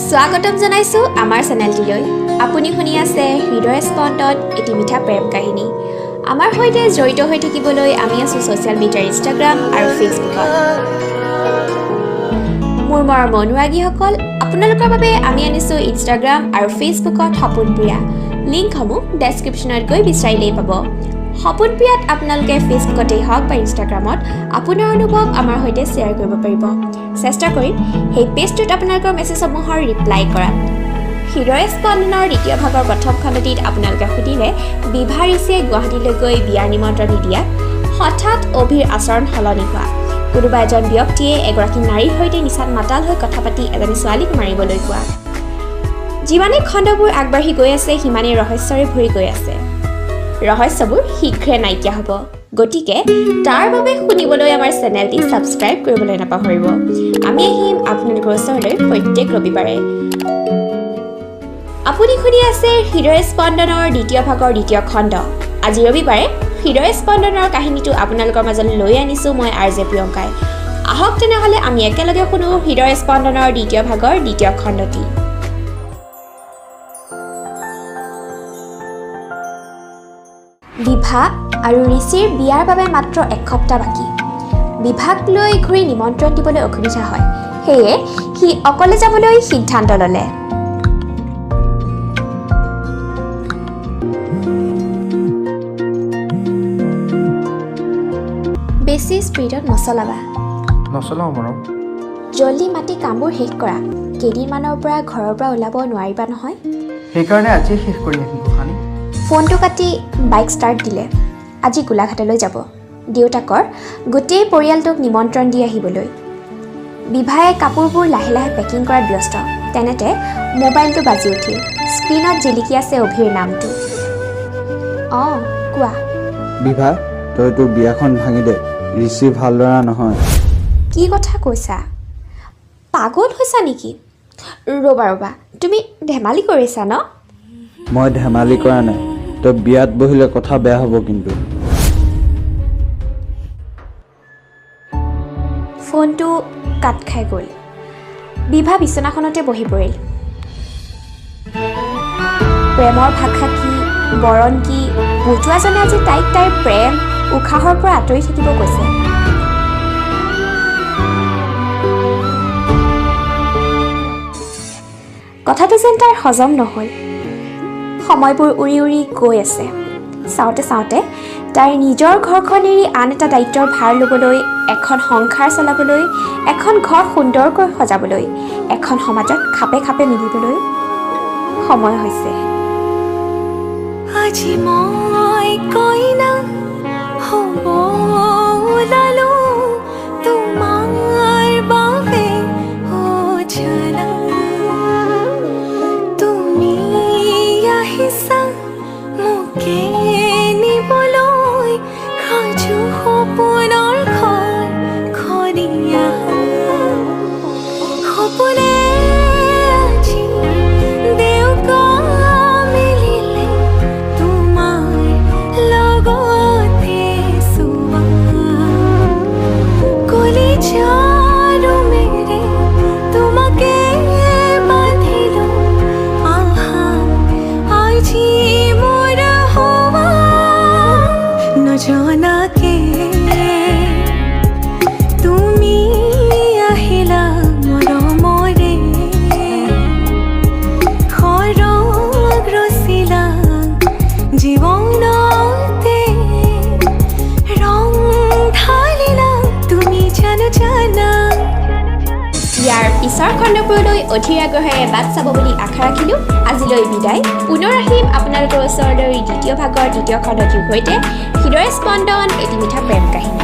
স্বাগতম জনাইছো আমাৰ চেনেলটিলৈ। আপুনি শুনি আছে হৃদয় স্পন্দন এটি মিঠা প্ৰেম কাহিনী। আমাৰ সৈতে জড়িত হৈ থাকিবলৈ আমি আছো ছ'চিয়েল মিডিয়াৰ ইনষ্টাগ্ৰাম আৰু ফেচবুকত। মোৰ মৰমৰ অনুৰাগীসকল, আপোনালোকৰ বাবে আমি আনিছো ইনষ্টাগ্ৰাম আৰু ফেচবুকত সপোন প্ৰিয়া। লিংকসমূহ ডেছক্ৰিপশ্যনত গৈ বিচাৰিলেই পাব। সপোন প্ৰিয়াত আপোনালোকে ফেচবুকতেই হওক বা ইনষ্টাগ্ৰামত আপোনাৰ অনুভৱ আমাৰ সৈতে শ্বেয়াৰ কৰিব পাৰিব। চেষ্টা কৰিম সেই পেজটোত আপোনালোকৰ মেছেজসমূহৰ ৰিপ্লাই কৰাত। হৃদয় স্পন্দনৰ দ্বিতীয় ভাগৰ প্ৰথম খণ্ডটিত আপোনালোকে সুধিলে বিভা ঋষিয়ে গুৱাহাটীলৈ গৈ বিয়াৰ নিমন্ত্ৰণ নিদিয়াত হঠাৎ অভিৰ আচৰণ সলনি হোৱা, কোনোবা এজন ব্যক্তিয়ে এগৰাকী নাৰীৰ সৈতে নিচাত মাতাল হৈ কথা পাতি এজনী ছোৱালীক মাৰিবলৈ কোৱা। যিমানে খণ্ডবোৰ আগবাঢ়ি গৈ আছে সিমানেই ৰহস্যৰে ভৰি গৈ আছে। ৰহস্যবোৰ শীঘ্ৰে নাইকিয়া হ'ব, গতিকে তাৰ বাবে শুনিবলৈ আমাৰ চেনেলটি ছাবস্ক্ৰাইব কৰিবলৈ নাপাহৰিব। আমি আহিম আপোনালোকৰ ওচৰলৈ প্ৰত্যেক ৰবিবাৰে। আপুনি শুনি আছে হৃদয় স্পন্দনৰ দ্বিতীয় ভাগৰ দ্বিতীয় খণ্ড। আজি ৰবিবাৰে হৃদয় স্পন্দনৰ কাহিনীটো আপোনালোকৰ মাজলৈ লৈ আনিছোঁ মই RJ প্ৰিয়ংকাই। আহক তেনেহ'লে আমি একেলগে শুনো হৃদয় স্পন্দনৰ দ্বিতীয় ভাগৰ দ্বিতীয় খণ্ডটি। বিভা আৰু ঋষিৰ বিয়াৰ বাবে মাত্ৰ এসপ্তাহ বাকী। বিভাক লৈ ঘূৰি নিমন্ত্ৰণ দিবলৈ অসুবিধা হয়, সেয়ে সি অকলে যাবলৈ সিদ্ধান্ত ল'লে। বেছি স্পীডত নচলাবা। নচলাওঁ মৰম। জলদি মাতি কামবোৰ শেষ কৰা, কেইদিনমানৰ পৰা ঘৰৰ পৰা ওলাব নোৱাৰিবা নহয়। সেইকাৰণে আজিয়ে শেষ কৰি আহিম গোসানী। ফোনটো কাটি বাইক ষ্টাৰ্ট দিলে। আজি গোলাঘাটলৈ যাব, দেউতাকৰ গোটেই পৰিয়ালটোক নিমন্ত্ৰণ দি আহিবলৈ। বিভায়ে কাপোৰবোৰ লাহে লাহে পেকিং কৰাত ব্যস্ত। তেনেতে মোবাইলটো বাজি উঠিল। স্ক্ৰীণত জিলিকি আছে অভিৰ নামটো। অঁ, কোৱা। বিভা, তই তোৰ বিয়াখন ভাঙি দে, ঋষি ভাল ল'ৰা নহয়। কি কথা কৈছা? পাগল হৈছা নেকি? ৰ'বা, তুমি ধেমালি কৰিছা ন? মই ধেমালি কৰা নাই, তই বিয়াত বহিলে কথা বেয়া হ'ব কিন্তু। ফোনটো কাট খাই গ'ল। বিভা বিচনাখনতে বহি পৰিল। প্ৰেমৰ ভাষা কি, বৰণ কি, বুজোৱাজনে আজি তাইক তাইৰ প্ৰেম উশাহৰ পৰা আঁতৰি থাকিব কৈছে। কথাটো যেন তাইৰ হজম নহ'ল। সময়বোৰ উৰি উৰি গৈ আছে। চাওঁতে চাওঁতে তাইৰ নিজৰ ঘৰখন এৰি আন এটা দায়িত্বৰ ভাৰ ল'বলৈ, এখন সংসাৰ চলাবলৈ, এখন ঘৰ সুন্দৰকৈ সজাবলৈ, এখন সমাজত খাপে খাপে মিলিবলৈ সময় হৈছে। আজি মই কইনা হ'ব ওলালো তোমাৰ বাবে জানা, তুমি আহিছা মোকে নিবলৈ, সাজু সপোনৰ ঘৰ খনিয়া সপোনে আজি দেউকা মিলিলে তোমাৰ লগতে চোৱা, কলিজাৰো মেৰে তোমাকে বান্ধিলো, আহা আজি মোৰ হোৱা নজনাকে তুমি আহিলা মৰমৰে, সৰগ ৰচিলা জীৱনতে, ৰং ঢালিলা তুমি জানো জানা। ইয়াৰ পিছৰ খণ্ডবোৰলৈ অধীৰ আগ্ৰহেৰে বাট চাব বুলি আশা ৰাখিলোঁ। আজিলৈ বিদায়। পুনৰ আহিম আপোনালোকৰ ওচৰলৈ দ্বিতীয় ভাগৰ দ্বিতীয় খণ্ডটিৰ সৈতে। হৃদয় স্পন্দন এটি মিঠা প্ৰেম কাহিনী।